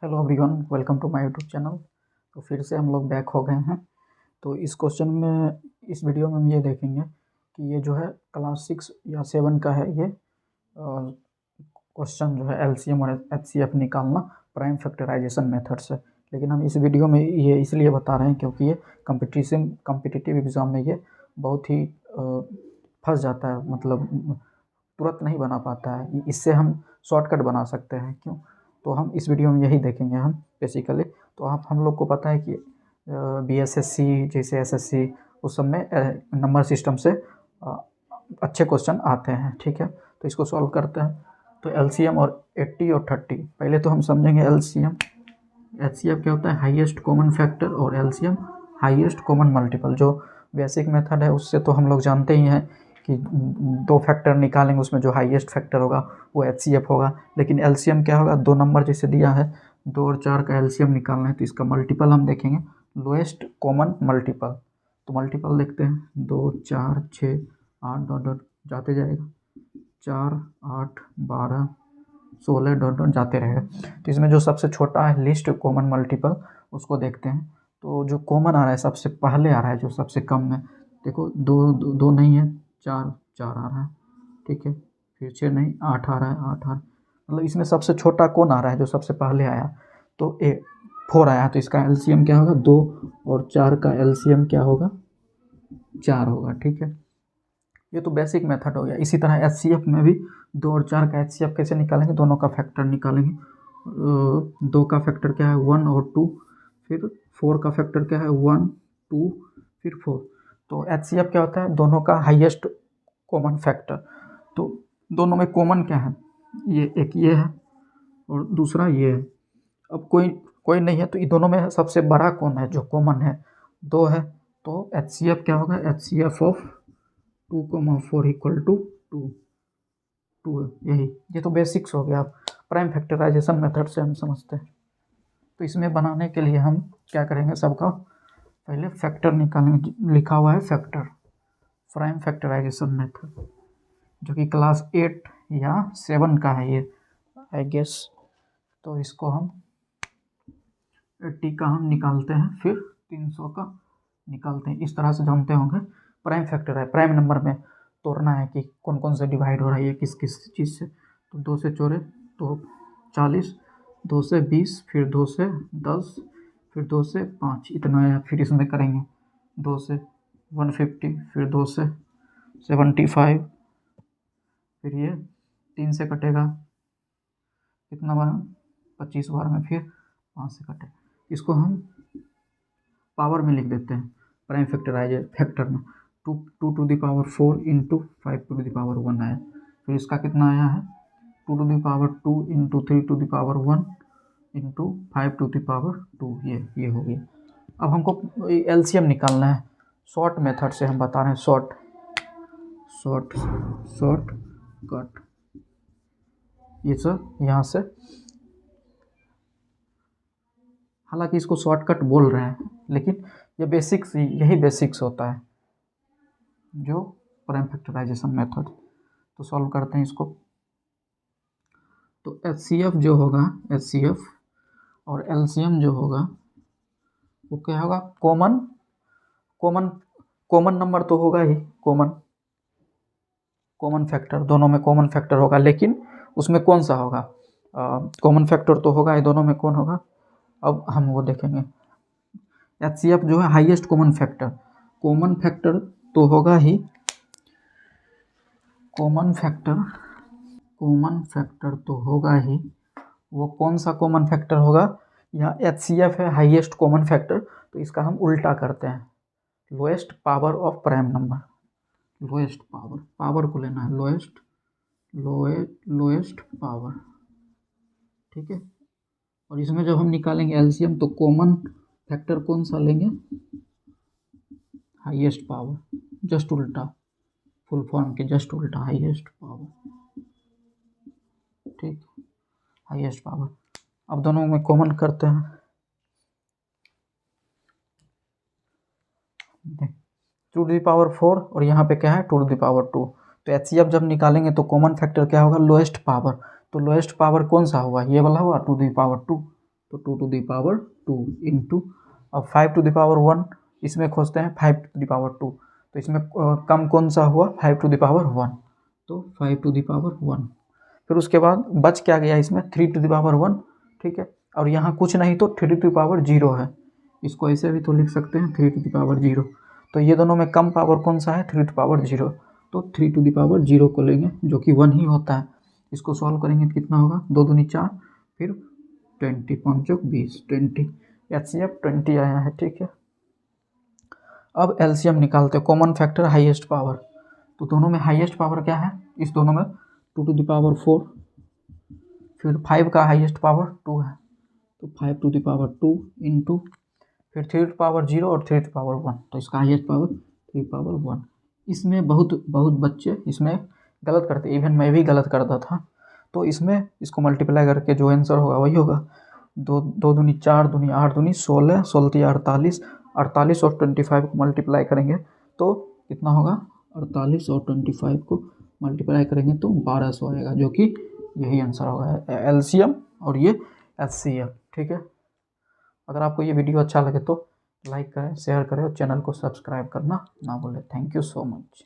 Hello everyone, welcome to my YouTube channel. तो फिर से हम लोग बैक हो गए हैं। तो इस क्वेश्चन में, इस वीडियो में हम ये देखेंगे कि ये जो है क्लास 6 या 7 का है। ये क्वेश्चन जो है एलसीएम और एचसीएफ निकालना प्राइम फैक्टराइजेशन मेथड से। लेकिन हम इस वीडियो में ये इसलिए बता रहे हैं क्योंकि ये कम्पिटिटिव एग्ज़ाम में ये बहुत ही फंस जाता है, मतलब तुरंत नहीं बना पाता है। इससे हम शॉर्टकट बना सकते हैं। क्यों? तो हम इस वीडियो में यही देखेंगे हम बेसिकली। तो आप हम लोग को पता है कि बीएसएससी जैसे एसएससी उस सब में नंबर सिस्टम से अच्छे क्वेश्चन आते हैं। ठीक है, तो इसको सॉल्व करते हैं। तो एलसीएम और 80 और 30, पहले तो हम समझेंगे एलसीएम। एचसीएफ क्या होता है? हाईएस्ट कॉमन फैक्टर, और एलसीएम हाईएस्ट कॉमन मल्टीपल। जो बेसिक मेथड है उससे तो हम लोग जानते ही हैं कि दो फैक्टर निकालेंगे, उसमें जो हाईएस्ट फैक्टर होगा वो एचसीएफ होगा। लेकिन एलसीएम क्या होगा? दो नंबर जैसे दिया है 2 और 4 का एलसीएम निकालना है, तो इसका मल्टीपल हम देखेंगे, लोएस्ट कॉमन मल्टीपल। तो मल्टीपल देखते हैं, 2 4 6 8 डॉट डॉट जाते जाएगा, 4 8 12 16 डॉट डॉट जाते रहेगा। तो इसमें जो सबसे छोटा है लिस्ट कॉमन मल्टीपल, उसको देखते हैं। तो जो कॉमन आ रहा है सबसे पहले आ रहा है, जो सबसे कम है, देखो दो नहीं है, 4 4 आ रहा है। ठीक है, फिर 6 नहीं, 8 आ रहा है, 8 मतलब इसमें सबसे छोटा कौन आ रहा है? जो सबसे पहले आया, तो 4 आया। तो इसका एलसीएम क्या होगा? 2 और 4 का एलसीएम क्या होगा? 4 होगा। ठीक है, ये तो बेसिक मेथड हो गया। इसी तरह एचसीएफ में भी 2 और 4 का एचसीएफ कैसे निकालेंगे? दोनों का फैक्टर निकालेंगे। 2 का फैक्टर क्या है? 1 और 2। फिर 4 का फैक्टर क्या है? 1 2 फिर 4। तो एचसीएफ क्या होता है? दोनों का हाईएस्ट कॉमन फैक्टर। तो दोनों में कॉमन क्या है? ये एक ये है और दूसरा ये है। अब कोई नहीं है, तो ये दोनों में सबसे बड़ा कौन है? जो कॉमन है 2 है। तो एचसीएफ क्या होगा? एचसीएफ ऑफ 2,4 इक्वल टू 2 यही। ये तो बेसिक्स हो गया। आप प्राइम फैक्टराइजेशन मेथड से हम समझते हैं। तो इसमें बनाने के लिए हम क्या करेंगे? सबका पहले फैक्टर निकालेंगे। लिखा हुआ है फैक्टर, प्राइम फैक्टराइजेशन मेथड, जो कि क्लास 8 या 7 का है ये, आई गेस। तो इसको हम 80 का हम निकालते हैं, फिर 300 का निकालते हैं। इस तरह से जानते होंगे प्राइम फैक्टर है, प्राइम नंबर में तोड़ना है कि कौन कौन से डिवाइड हो रहा है, ये किस किस चीज़ से। तो 2 से चौरे तो 40, 2 से 20, फिर 2 से 10, फिर 2 से 5, इतना है। फिर इसमें करेंगे 2 से 150, फिर 2 से 75, फिर ये 3 से कटेगा कितना बार? 25 बार में, फिर 5 से कटे। इसको हम पावर में लिख देते हैं प्राइम फैक्टर में। 2 to the power 4 into 5 to the power 1 आया। फिर इसका कितना आया है? 2 to the power 2 into 3 to the power 1 into 5 to the power 2। ये हो गया। अब हमको एलसीएम निकालना है। शॉर्ट मेथड से हम बता रहे हैं, शॉर्ट कट। ये सब यहाँ से, हालांकि इसको शॉर्टकट बोल रहे हैं, लेकिन ये बेसिक्स, यही बेसिक्स होता है जो प्राइम फैक्टराइजेशन मेथड। तो सॉल्व करते हैं इसको। तो एचसीएफ जो होगा, एचसीएफ और एलसीएम जो होगा वो क्या होगा? कॉमन नंबर तो होगा ही, कॉमन फैक्टर, दोनों में कॉमन फैक्टर होगा। लेकिन उसमें कौन सा होगा? कॉमन फैक्टर तो होगा ही, दोनों में कौन होगा? अब हम वो देखेंगे। एचसीएफ जो है हाईएस्ट कॉमन फैक्टर तो होगा ही, कॉमन फैक्टर तो होगा ही। वो कौन सा कॉमन फैक्टर होगा? यहाँ एचसीएफ है हाईएस्ट कॉमन फैक्टर, तो इसका हम उल्टा करते हैं, lowest power of prime number. Lowest power को लेना है, लोएस्ट पावर। ठीक है, और इसमें जब हम निकालेंगे एलसीएम, तो कॉमन फैक्टर कौन सा लेंगे? हाईएस्ट पावर, जस्ट उल्टा, फुल फॉर्म के जस्ट उल्टा, हाईएस्ट पावर। ठीक, हाईएस्ट पावर। अब दोनों में कॉमन करते हैं। 2 टू द पावर 4 और यहाँ पे क्या है? 2 टू द पावर 2। तो एचसीएफ जब निकालेंगे तो कॉमन फैक्टर क्या होगा? Lowest power. तो लोएस्ट पावर कौन सा होगा? ये वाला होगा, 2 टू द पावर 2। तो 2 टू द पावर 2 इंटू, अब 5 टू द पावर 1 इसमें खोजते हैं 5 टू द पावर 2, तो इसमें कम कौन सा हुआ 5 टू द पावर 1, तो 5 टू द पावर 1। फिर उसके बाद बच क्या गया इसमें 3 टू द पावर 1, ठीक है, और यहाँ कुछ नहीं तो 3 टू द पावर 0 है, इसको ऐसे भी तो लिख सकते हैं 3 टू द पावर 0। तो ये दोनों में कम पावर कौन सा है 3 टू द पावर 0, तो 3 टू द पावर 0 को लेंगे जो कि 1 ही होता है। इसको सॉल्व करेंगे तो कितना होगा 2 दूनी 4, फिर 20 5 चौक 20, 20 HCF 20 आया है, ठीक है। अब LCM निकालते हैं, कॉमन फैक्टर हाईएस्ट पावर, तो दोनों में हाईएस्ट पावर क्या है, इस दोनों में 2 टू द पावर 4, फिर 5 का हाईएस्ट पावर 2 है, तो 5 टू द पावर 2 इंटू फिर 3 टू पावर 0 और 3 टू पावर 1, तो इसका हाईएस्ट पावर 3 पावर 1। इसमें बहुत बच्चे इसमें गलत करते, इवन मैं भी गलत करता था, तो इसमें इसको मल्टीप्लाई करके जो आंसर होगा वही होगा, 2 दूनी 4 दूनी 8 दूनी 16, 16 48, 48 और 25 को मल्टीप्लाई करेंगे तो कितना होगा, 48 और 25 को मल्टीप्लाई करेंगे तो 1200 आएगा, जो कि यही आंसर होगा LCM और ये HCF, ठीक है। अगर आपको ये वीडियो अच्छा लगे तो लाइक करें, शेयर करें और चैनल को सब्सक्राइब करना ना भूलें। Thank you so much.